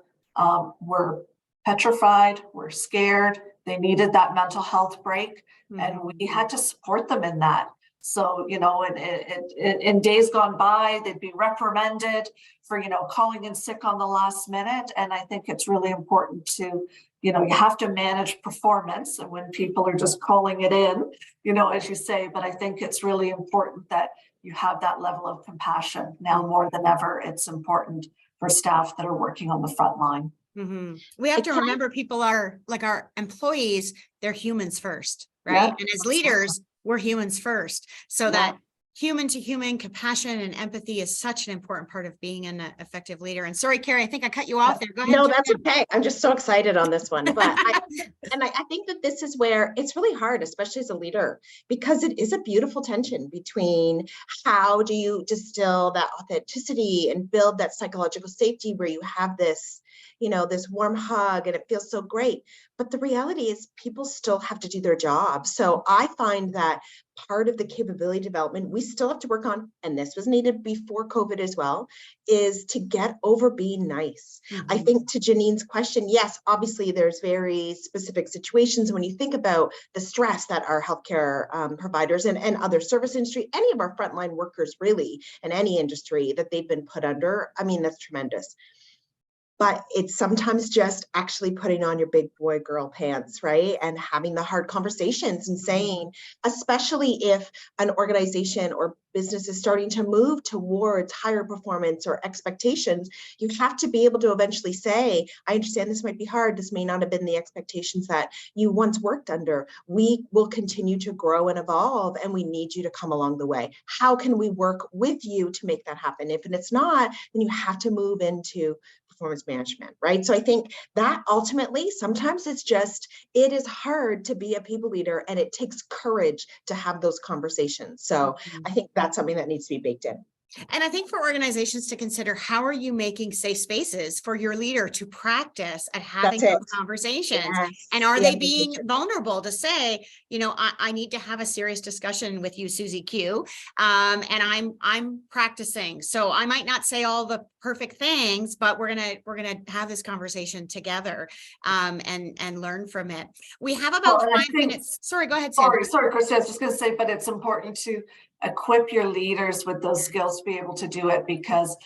were petrified, were scared, they needed that mental health break, and we had to support them in that. So, in days gone by, they'd be reprimanded for, calling in sick on the last minute. And I think it's really important to, you have to manage performance and when people are just calling it in, as you say, but I think it's really important that you have that level of compassion. Now more than ever, it's important for staff that are working on the front line. We have to remember people are like our employees, they're humans first, right? Yeah. And as leaders, we're humans first. So that human to human compassion and empathy is such an important part of being an effective leader. And sorry, Carey, I think I cut you off there. Go ahead. No, that's okay. I'm just so excited on this one. But I think that this is where it's really hard, especially as a leader, because it is a beautiful tension between how do you distill that authenticity and build that psychological safety where you have this, this warm hug and it feels so great. But the reality is people still have to do their job. So I find that part of the capability development we still have to work on, and this was needed before COVID as well, is to get over being nice. I think to Janine's question, yes, obviously there's very specific situations when you think about the stress that our healthcare providers and other service industry, any of our frontline workers really in any industry that they've been put under. I mean, that's tremendous. But it's sometimes just actually putting on your big boy girl pants, right? And having the hard conversations and saying, especially if an organization or business is starting to move towards higher performance or expectations, you have to be able to eventually say, I understand this might be hard. This may not have been the expectations that you once worked under. We will continue to grow and evolve, and we need you to come along the way. How can we work with you to make that happen? If it's not, then you have to move into performance management, right? So I think that ultimately, sometimes it is hard to be a people leader, and it takes courage to have those conversations. So I think that's something that needs to be baked in. And I think for organizations to consider, how are you making safe spaces for your leader to practice at having those conversations? Yes. And are they being vulnerable to say, I need to have a serious discussion with you, Susie Q. And I'm practicing. So I might not say all the perfect things, but we're gonna have this conversation together and learn from it. We have about 5 minutes. Sorry, go ahead, Sandra. Sorry, Kristy, I was just going to say, but it's important to equip your leaders with those skills to be able to do it, because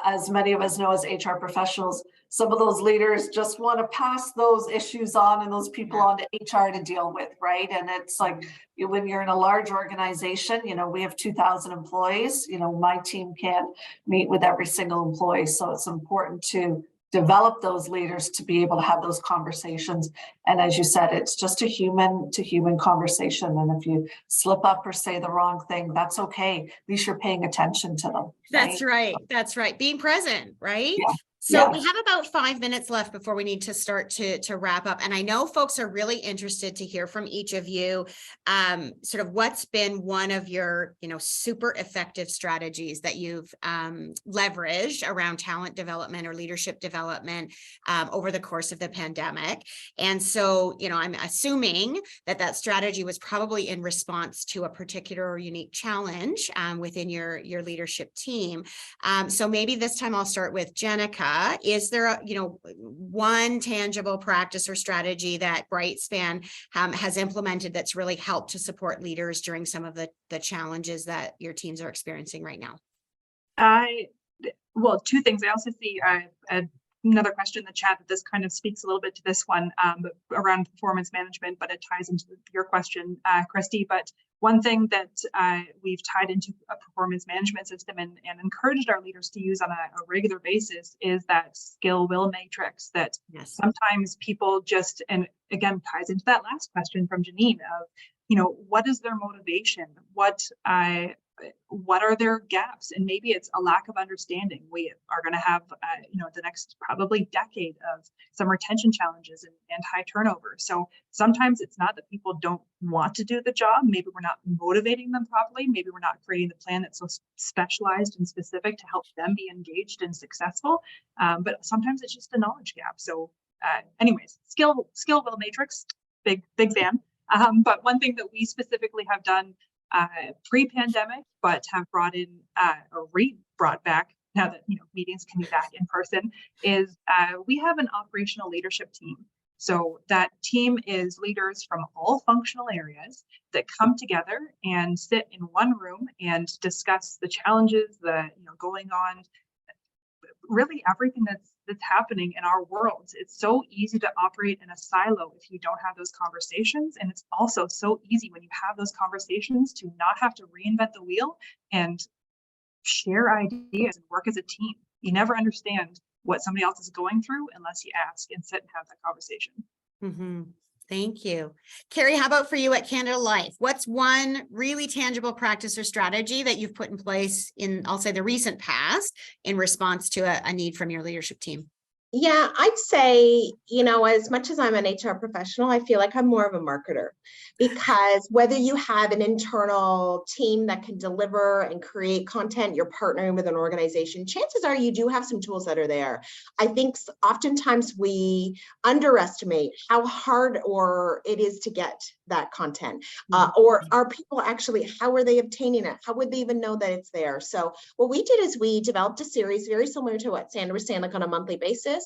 as many of us know as HR professionals, some of those leaders just want to pass those issues on and those people on to HR to deal with, right? And it's like when you're in a large organization, we have 2,000 employees, my team can't meet with every single employee. So it's important to develop those leaders to be able to have those conversations. And as you said, it's just a human to human conversation. And if you slip up or say the wrong thing, that's okay. At least you're paying attention to them. That's right. That's right. Being present, right? Yeah. So we have about 5 minutes left before we need to start to wrap up. And I know folks are really interested to hear from each of you, sort of what's been one of your, super effective strategies that you've leveraged around talent development or leadership development over the course of the pandemic. And so, I'm assuming that strategy was probably in response to a particular or unique challenge within your leadership team. So maybe this time I'll start with Jennica. Sandra, is there one tangible practice or strategy that Britespan has implemented that's really helped to support leaders during some of the challenges that your teams are experiencing right now? Well, two things. I also see another question in the chat that this kind of speaks a little bit to this one around performance management, but it ties into your question, Kristy. But one thing that we've tied into a performance management system and encouraged our leaders to use on a regular basis is that skill will matrix that sometimes people just, and again, ties into that last question from Janine of, what is their motivation? What are their gaps? And maybe it's a lack of understanding. We are going to have, the next probably decade of some retention challenges and high turnover. So sometimes it's not that people don't want to do the job. Maybe we're not motivating them properly. Maybe we're not creating the plan that's so specialized and specific to help them be engaged and successful. But sometimes it's just a knowledge gap. So anyways, skill will matrix, big fan. But one thing that we specifically have done pre-pandemic, but have brought in or brought back now that meetings can be back in person, is we have an operational leadership team. So that team is leaders from all functional areas that come together and sit in one room and discuss the challenges that going on, really everything that's happening in our worlds. It's so easy to operate in a silo if you don't have those conversations. And it's also so easy when you have those conversations to not have to reinvent the wheel and share ideas and work as a team. You never understand what somebody else is going through unless you ask and sit and have that conversation. Mm-hmm. Thank you. Carey, how about for you at Canada Life? What's one really tangible practice or strategy that you've put in place in, I'll say, the recent past in response to a need from your leadership team? Yeah, I'd say, as much as I'm an HR professional, I feel like I'm more of a marketer, because whether you have an internal team that can deliver and create content, you're partnering with an organization, chances are you do have some tools that are there. I think oftentimes we underestimate how hard it is to get that content, or are people actually, how are they obtaining it? How would they even know that it's there? So what we did is we developed a series very similar to what Sandra was saying, like on a monthly basis.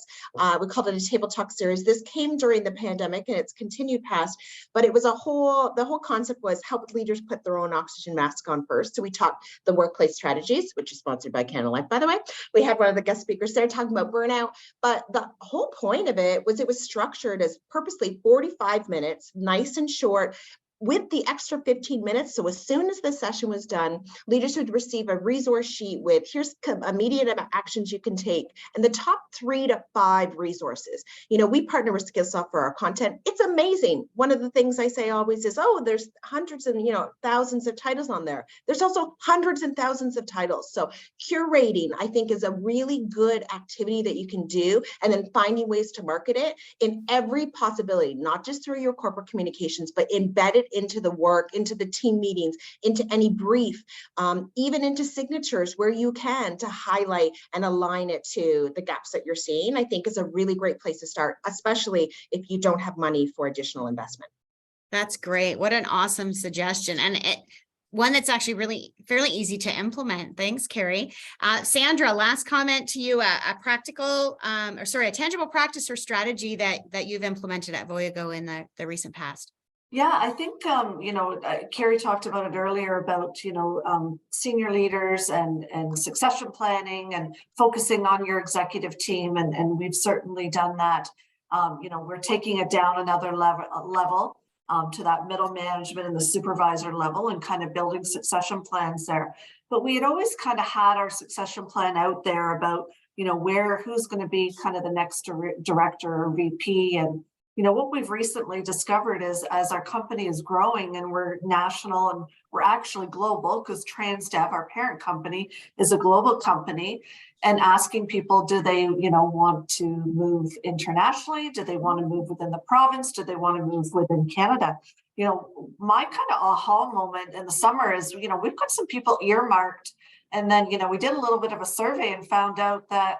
We called it a table talk series. This came during the pandemic and it's continued past, but it was the whole concept was help leaders put their own oxygen mask on first. So we talked the workplace strategies, which is sponsored by Canada Life, by the way. We had one of the guest speakers there talking about burnout, but the whole point of it was structured as purposely 45 minutes, nice and short, with the extra 15 minutes. So as soon as the session was done, leaders would receive a resource sheet with here's immediate actions you can take and the top 3 to 5 resources. We partner with Skillsoft for our content. It's amazing. One of the things I say always is, there's hundreds and thousands of titles on there. There's also hundreds and thousands of titles. So curating, I think, is a really good activity that you can do, and then finding ways to market it in every possibility, not just through your corporate communications, but embedded into the work, into the team meetings, into any brief, even into signatures where you can, to highlight and align it to the gaps that you're seeing, I think is a really great place to start, especially if you don't have money for additional investment. That's great. What an awesome suggestion. And one that's actually really fairly easy to implement. Thanks, Carey. Sandra, last comment to you, a tangible practice or strategy that you've implemented at Voyago in the recent past. Yeah, I think, Carey talked about it earlier about, senior leaders and succession planning and focusing on your executive team. And we've certainly done that. We're taking it down another level to that middle management and the supervisor level and kind of building succession plans there. But we had always kind of had our succession plan out there about, who's going to be kind of the next director or VP. And what we've recently discovered is as our company is growing and we're national and we're actually global, because Transdev, our parent company, is a global company, and asking people, do they, want to move internationally? Do they want to move within the province? Do they want to move within Canada? My kind of aha moment in the summer is, we've got some people earmarked, and then, we did a little bit of a survey and found out that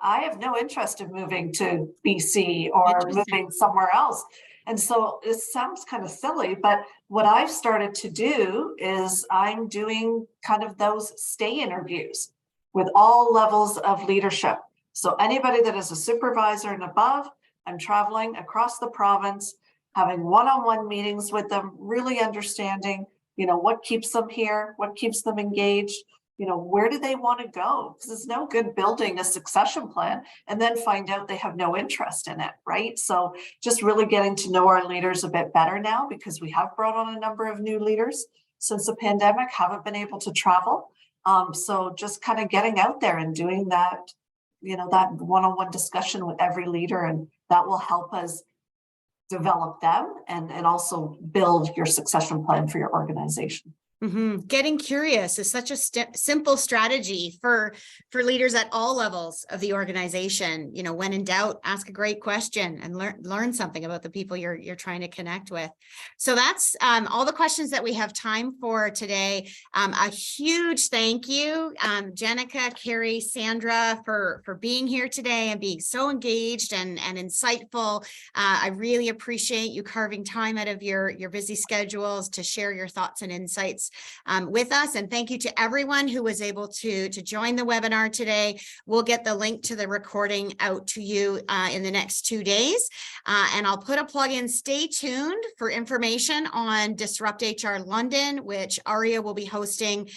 I have no interest in moving to BC or moving somewhere else. And so it sounds kind of silly, but what I've started to do is I'm doing kind of those stay interviews with all levels of leadership So anybody that is a supervisor and above, I'm traveling across the province, having one-on-one meetings with them, really understanding, what keeps them here, what keeps them engaged, where do they want to go? Because it's no good building a succession plan and then find out they have no interest in it, right? So just really getting to know our leaders a bit better now, because we have brought on a number of new leaders since the pandemic, haven't been able to travel. So just kind of getting out there and doing that, that one-on-one discussion with every leader, and that will help us develop them and also build your succession plan for your organization. Getting curious is such a simple strategy for leaders at all levels of the organization. When in doubt, ask a great question and learn something about the people you're trying to connect with. So that's all the questions that we have time for today. A huge thank you, Jennica, Carey, Sandra, for being here today and being so engaged and insightful. I really appreciate you carving time out of your busy schedules to share your thoughts and insights with us. And thank you to everyone who was able to join the webinar today. We'll get the link to the recording out to you in the next 2 days. And I'll put a plug in. Stay tuned for information on Disrupt HR London, which Ahria will be hosting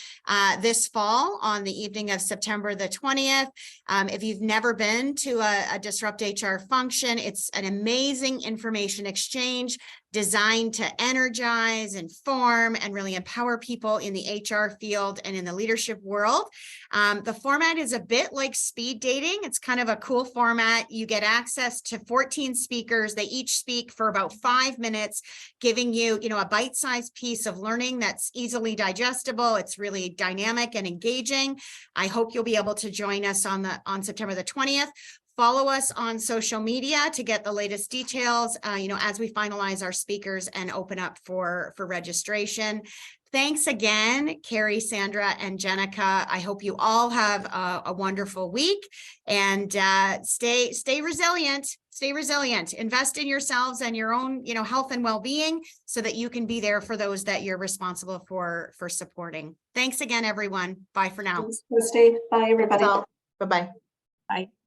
this fall on the evening of September the 20th. If you've never been to a Disrupt HR function, it's an amazing information exchange designed to energize, inform, and really empower people in the HR field and in the leadership world. The format is a bit like speed dating. It's kind of a cool format. You get access to 14 speakers. They each speak for about 5 minutes, giving you, a bite-sized piece of learning that's easily digestible. It's really dynamic and engaging. I hope you'll be able to join us on September the 20th. Follow us on social media to get the latest details, as we finalize our speakers and open up for registration. Thanks again, Carey, Sandra, and Jennica. I hope you all have a wonderful week, and stay resilient. Stay resilient. Invest in yourselves and your own, health and well-being, so that you can be there for those that you're responsible for supporting. Thanks again, everyone. Bye for now. Thanks, Kristy. Bye, everybody. Bye-bye. Bye.